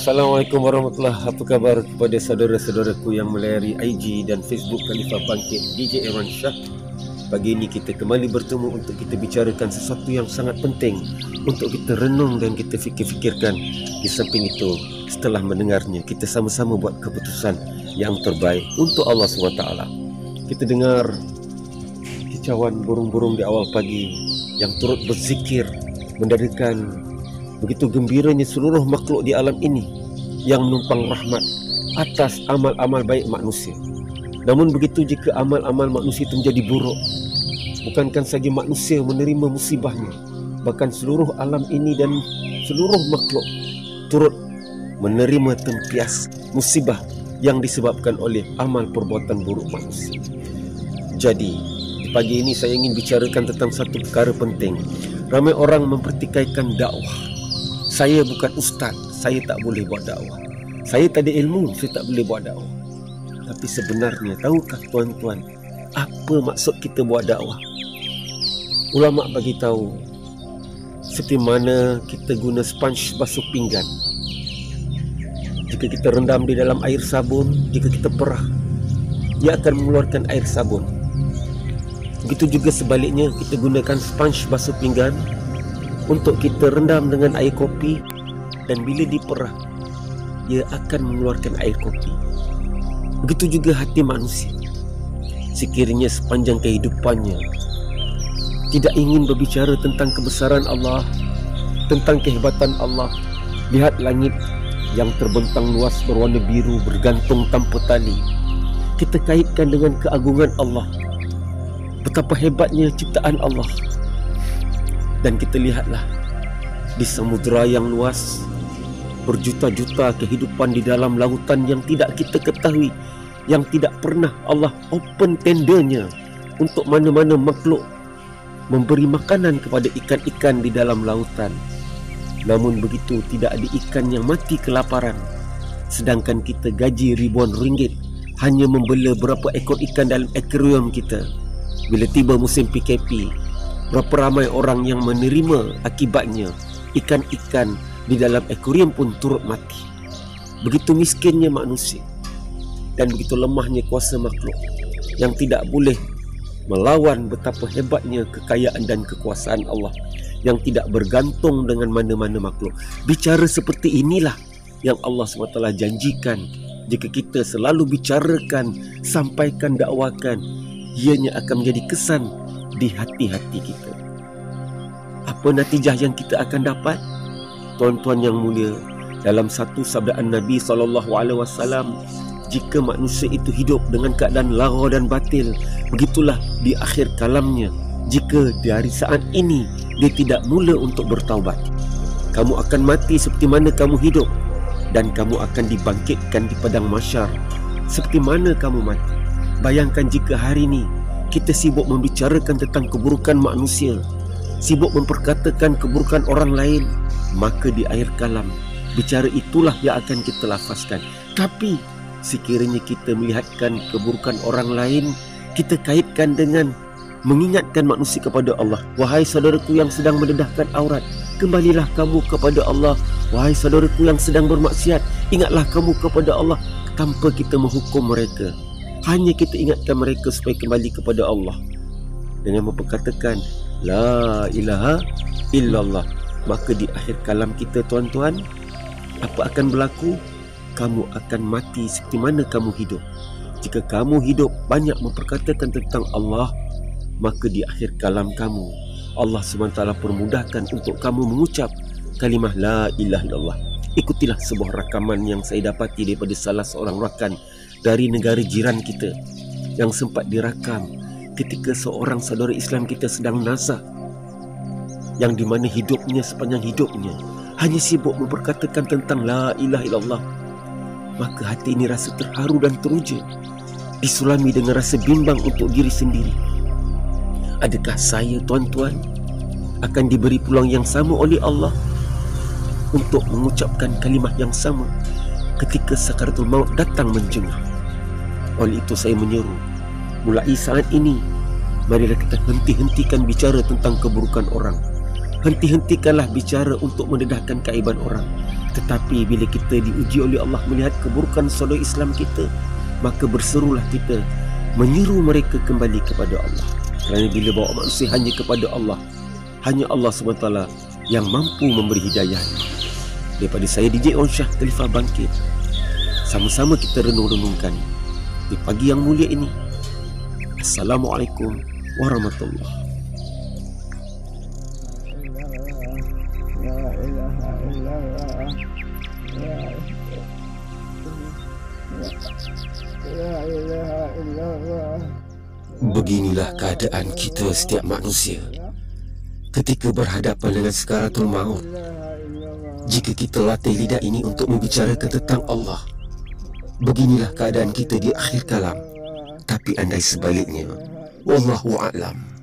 Assalamualaikum warahmatullahi wabarakatuh. Apa khabar kepada saudara-saudaraku yang melayari IG dan Facebook Khalifah Bangkit DJ Irwan Shah. Pagi ini kita kembali bertemu untuk kita bicarakan sesuatu yang sangat penting untuk kita renung dan kita fikir-fikirkan. Di samping itu, setelah mendengarnya, kita sama-sama buat keputusan yang terbaik untuk Allah SWT. Kita dengar kicauan burung-burung di awal pagi yang turut berzikir, mendadakan begitu gembiranya seluruh makhluk di alam ini yang menumpang rahmat atas amal-amal baik manusia. Namun begitu jika amal-amal manusia itu menjadi buruk, bukankah saja manusia menerima musibahnya, bahkan seluruh alam ini dan seluruh makhluk turut menerima tempias musibah yang disebabkan oleh amal perbuatan buruk manusia. Jadi, pagi ini saya ingin bicarakan tentang satu perkara penting. Ramai orang mempertikaikan dakwah. Saya bukan ustaz, saya tak boleh buat dakwah. Saya tak ada ilmu, saya tak boleh buat dakwah. Tapi sebenarnya, tahukah tuan-tuan, apa maksud kita buat dakwah? Ulama bagi tahu, seperti mana kita guna sponge basuh pinggan. Jika kita rendam di dalam air sabun, jika kita perah, ia akan mengeluarkan air sabun. Begitu juga sebaliknya, kita gunakan sponge basuh pinggan untuk kita rendam dengan air kopi, dan bila diperah, ia akan mengeluarkan air kopi. Begitu juga hati manusia. Sekiranya sepanjang kehidupannya tidak ingin berbicara tentang kebesaran Allah, tentang kehebatan Allah, lihat langit yang terbentang luas berwarna biru bergantung tanpa tali, kita kaitkan dengan keagungan Allah, betapa hebatnya ciptaan Allah. Dan kita lihatlah di samudera yang luas, berjuta-juta kehidupan di dalam lautan yang tidak kita ketahui, yang tidak pernah Allah open tendanya untuk mana-mana makhluk memberi makanan kepada ikan-ikan di dalam lautan. Namun begitu, tidak ada ikan yang mati kelaparan, sedangkan kita gaji ribuan ringgit hanya membela berapa ekor ikan dalam akuarium kita. Bila tiba musim PKP, berapa ramai orang yang menerima akibatnya. Ikan-ikan di dalam akuarium pun turut mati. Begitu miskinnya manusia dan begitu lemahnya kuasa makhluk yang tidak boleh melawan betapa hebatnya kekayaan dan kekuasaan Allah yang tidak bergantung dengan mana-mana makhluk. Bicara seperti inilah yang Allah SWT janjikan. Jika kita selalu bicarakan, sampaikan, dakwakan, ianya akan menjadi kesan di hati-hati kita. Apa natijah yang kita akan dapat? Tuan-tuan yang mulia, dalam satu sabdaan Nabi SAW, jika manusia itu hidup dengan keadaan lara dan batil, begitulah di akhir kalamnya. Jika dari saat ini dia tidak mula untuk bertaubat, kamu akan mati seperti mana kamu hidup, dan kamu akan dibangkitkan di padang mahsyar seperti mana kamu mati. Bayangkan jika hari ini kita sibuk membicarakan tentang keburukan manusia, sibuk memperkatakan keburukan orang lain, maka di akhir kalam, bicara itulah yang akan kita lafazkan. Tapi sekiranya kita melihatkan keburukan orang lain, kita kaitkan dengan mengingatkan manusia kepada Allah. Wahai saudaraku yang sedang mendedahkan aurat, kembalilah kamu kepada Allah. Wahai saudaraku yang sedang bermaksiat, ingatlah kamu kepada Allah. Tanpa kita menghukum mereka, hanya kita ingatkan mereka supaya kembali kepada Allah dengan memperkatakan La ilaha illallah. Maka di akhir kalam kita, tuan-tuan, apa akan berlaku? Kamu akan mati seperti mana kamu hidup. Jika kamu hidup banyak memperkatakan tentang Allah, maka di akhir kalam kamu, Allah SWT permudahkan untuk kamu mengucap kalimah La ilaha illallah. Ikutilah sebuah rakaman yang saya dapati daripada salah seorang rakan dari negara jiran kita yang sempat dirakam ketika seorang saudara Islam kita sedang nazak, yang di mana hidupnya sepanjang hidupnya hanya sibuk memperkatakan tentang La ilaha illallah. Maka hati ini rasa terharu dan teruja, disulami dengan rasa bimbang untuk diri sendiri. Adakah saya, tuan-tuan, akan diberi peluang yang sama oleh Allah untuk mengucapkan kalimah yang sama ketika sakaratul maut datang menjengah? Oleh itu saya menyeru, mulai saat ini, marilah kita hentikan bicara tentang keburukan orang. Henti-hentikanlah bicara untuk mendedahkan keaiban orang. Tetapi bila kita diuji oleh Allah melihat keburukan saudara Islam kita, maka berserulah kita menyeru mereka kembali kepada Allah. Kerana bila bawa manusia hanya kepada Allah, hanya Allah SWT yang mampu memberi hidayah. Daripada saya DJ Irwan Shah, Khalifah Bangkit, sama-sama kita renung-renungkan di pagi yang mulia ini. Assalamualaikum warahmatullahi wabarakatuh. Beginilah keadaan kita setiap manusia ketika berhadapan dengan sakaratul maut. Jika kita latih lidah ini untuk membicarakan tentang Allah, beginilah keadaan kita di akhir kalam. Tapi andai sebaliknya, wallahu a'lam.